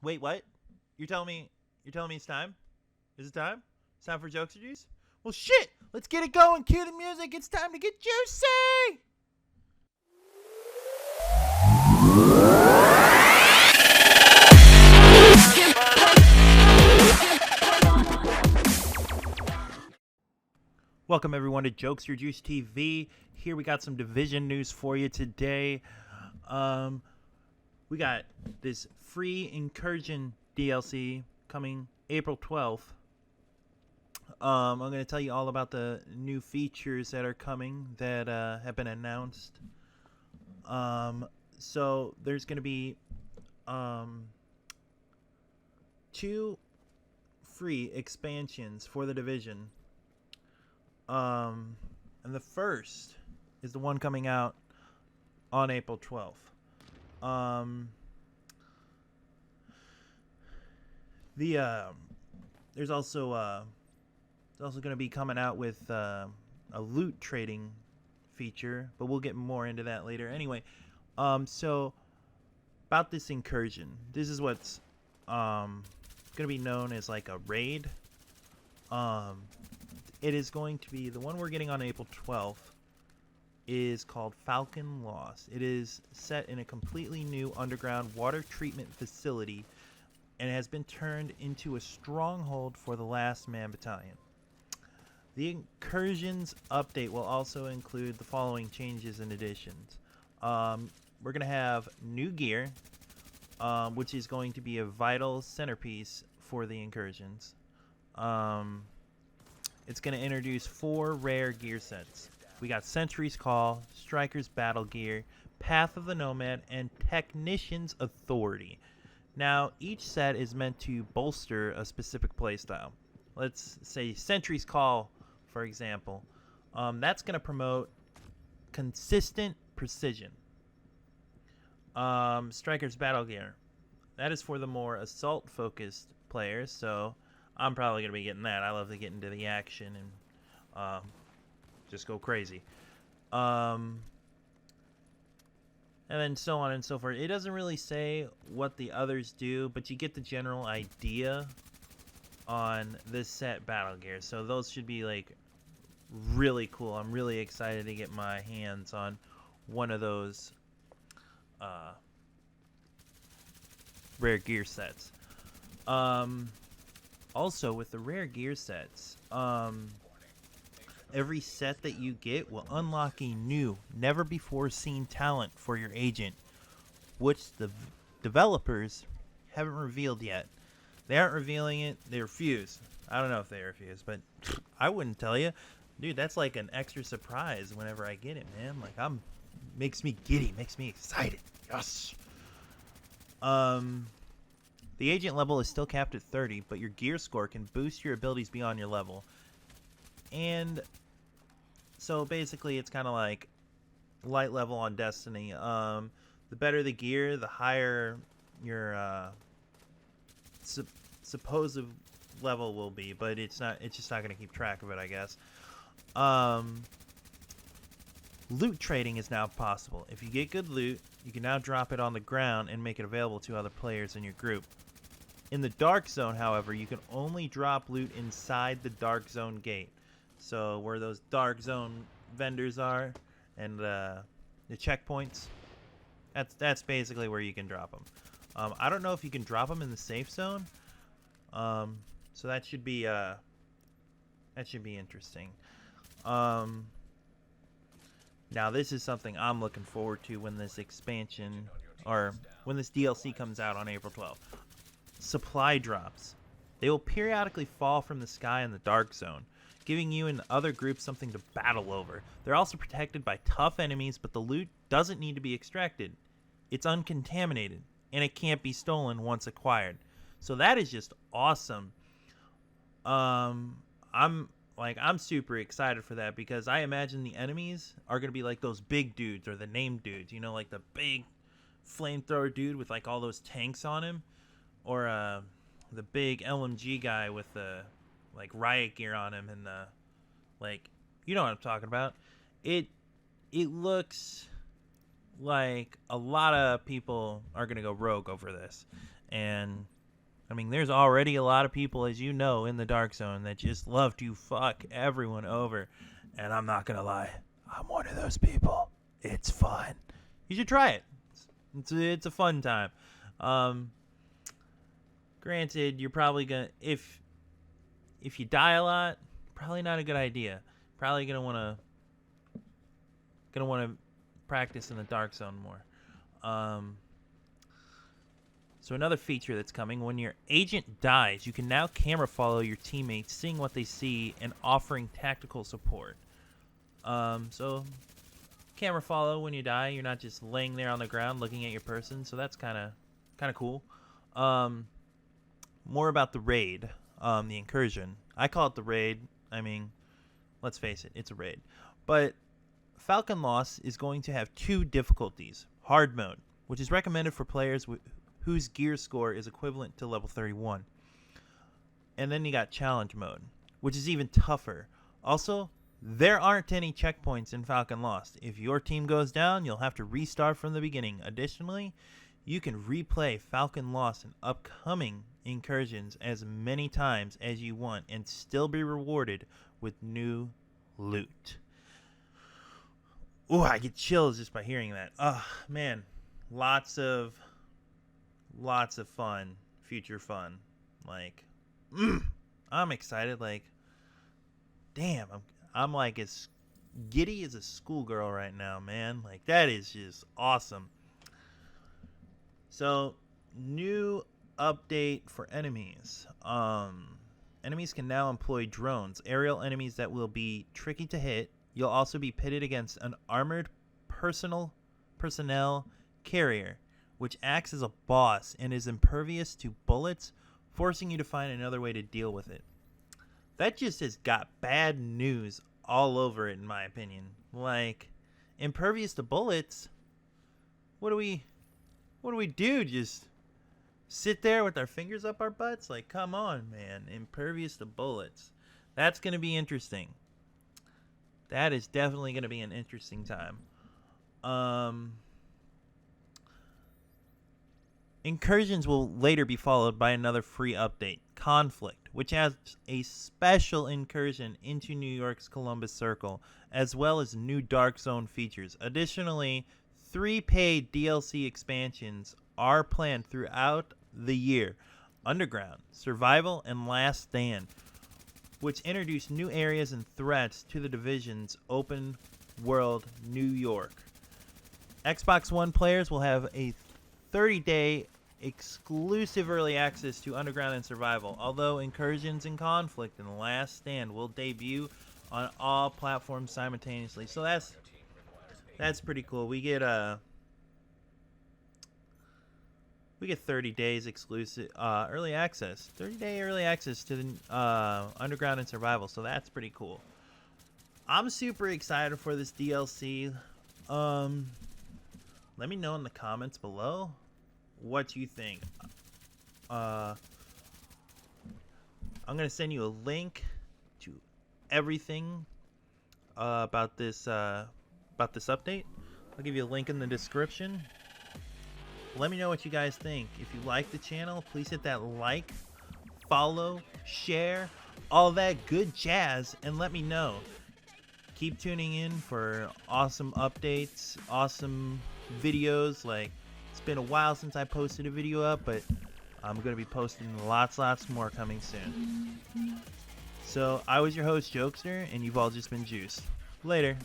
Wait, what? You're telling me it's time? Is it time? It's time for jokes or juice? Well, shit! Let's get it going. Cue the music. It's time to get juicy. Welcome everyone to Jokes Your Juice TV. Here we got some division news for you today. We got this free Incursion DLC coming April 12th. I'm going to tell you all about the new features that are coming that have been announced. So there's going to be two free expansions for the division. And the first is the one coming out on April 12th. There's also going to be coming out with a loot trading feature, but we'll get more into that later. Anyway, so about this Incursion, this is what's going to be known as like a raid. It is going to be the one we're getting on April 12th is called Falcon Lost. It is set in a completely new underground water treatment facility and has been turned into a stronghold for the Last Man Battalion. The Incursions update will also include the following changes and additions. We're going to have new gear, which is going to be a vital centerpiece for the Incursions. It's going to introduce 4 rare gear sets. We got Sentry's Call, Striker's Battle Gear, Path of the Nomad, and Technician's Authority. Now, each set is meant to bolster a specific playstyle. Let's say Sentry's Call, for example. That's going to promote consistent precision. Striker's Battle Gear. That is for the more assault-focused players, so I'm probably going to be getting that. I love to get into the action and just go crazy. And then so on and so forth. It doesn't really say what the others do, but you get the general idea on this set battle gear. So those should be like really cool. I'm really excited to get my hands on one of those rare gear sets. Also, with the rare gear sets, every set that you get will unlock a new, never-before-seen talent for your agent, which the developers haven't revealed yet. They aren't revealing it. They refuse. I don't know if they refuse, but I wouldn't tell you. Dude, that's like an extra surprise whenever I get it, man. Like, makes me giddy, makes me excited. Yes! The agent level is still capped at 30, but your gear score can boost your abilities beyond your level. And so basically it's kind of like light level on Destiny. The better the gear, the higher your supposed level will be, but it's just not going to keep track of it, I guess. Loot trading is now possible. If you get good loot, you can now drop it on the ground and make it available to other players in your group. In the Dark Zone, however, you can only drop loot inside the Dark Zone gate. So where those Dark Zone vendors are and the checkpoints, that's basically where you can drop them. I don't know if you can drop them in the safe zone. So that should be interesting. Now this is something I'm looking forward to when this expansion or when this DLC comes out on April 12th. Supply drops. They will periodically fall from the sky in the Dark Zone, giving you and other groups something to battle over. They're also protected by tough enemies, but the loot doesn't need to be extracted. It's uncontaminated, and it can't be stolen once acquired. So that is just awesome. I'm super excited for that because I imagine the enemies are going to be like those big dudes or the named dudes, you know, like the big flamethrower dude with like all those tanks on him, or the big LMG guy with the like riot gear on him and the like, you know what I'm talking about. It looks like a lot of people are going to go rogue over this. And I mean, there's already a lot of people, as you know, in the Dark Zone that just love to fuck everyone over. And I'm not gonna lie, I'm one of those people. It's fun. You should try it. It's a fun time. Granted, you're probably gonna if you die a lot, probably not a good idea. Probably gonna wanna practice in the Dark Zone more. So another feature that's coming, when your agent dies, you can now camera follow your teammates, seeing what they see and offering tactical support. So camera follow when you die, you're not just laying there on the ground looking at your person, so that's kind of cool. More about the raid, the incursion. I call it the raid. I mean, let's face it, it's a raid. But Falcon Lost is going to have 2 difficulties. Hard mode, which is recommended for players whose gear score is equivalent to level 31. And then you got challenge mode, which is even tougher. Also, there aren't any checkpoints in Falcon Lost. If your team goes down, you'll have to restart from the beginning. Additionally, you can replay Falcon Lost in upcoming incursions as many times as you want and still be rewarded with new loot. Ooh, I get chills just by hearing that. Oh, man. Lots of fun, future fun. Like, I'm excited. Like, damn, I'm like as giddy as a schoolgirl right now, man. Like, that is just awesome. So, new update for enemies. Enemies can now employ drones, aerial enemies that will be tricky to hit. You'll also be pitted against an armored personnel carrier, which acts as a boss and is impervious to bullets, forcing you to find another way to deal with it. That just has got bad news all over it, in my opinion. Like, impervious to bullets? What do we do? Just sit there with our fingers up our butts? Like, come on, man. Impervious to bullets. That's going to be interesting. That is definitely going to be an interesting time. Incursions will later be followed by another free update, Conflict, which has a special incursion into New York's Columbus Circle, as well as new Dark Zone features. Additionally, 3 paid DLC expansions are planned throughout the year: Underground, Survival, and Last Stand, which introduce new areas and threats to the Division's open world New York. Xbox One players will have a 30-day exclusive early access to Underground and Survival, although Incursions and Conflict and The Last Stand will debut on all platforms simultaneously. So that's pretty cool. We get 30 days exclusive early access. 30-day early access to the Underground and Survival, so that's pretty cool. I'm super excited for this DLC. Let me know in the comments below what you think. I'm gonna send you a link to everything about this update. I'll give you a link in the description. Let me know what you guys think. If you like the channel, please hit that like, follow, share, all that good jazz, and let me know. Keep tuning in for awesome updates, awesome videos. Like, it's been a while since I posted a video up, but I'm going to be posting lots more coming soon. So, I was your host, Jokester, and you've all just been juiced. Later.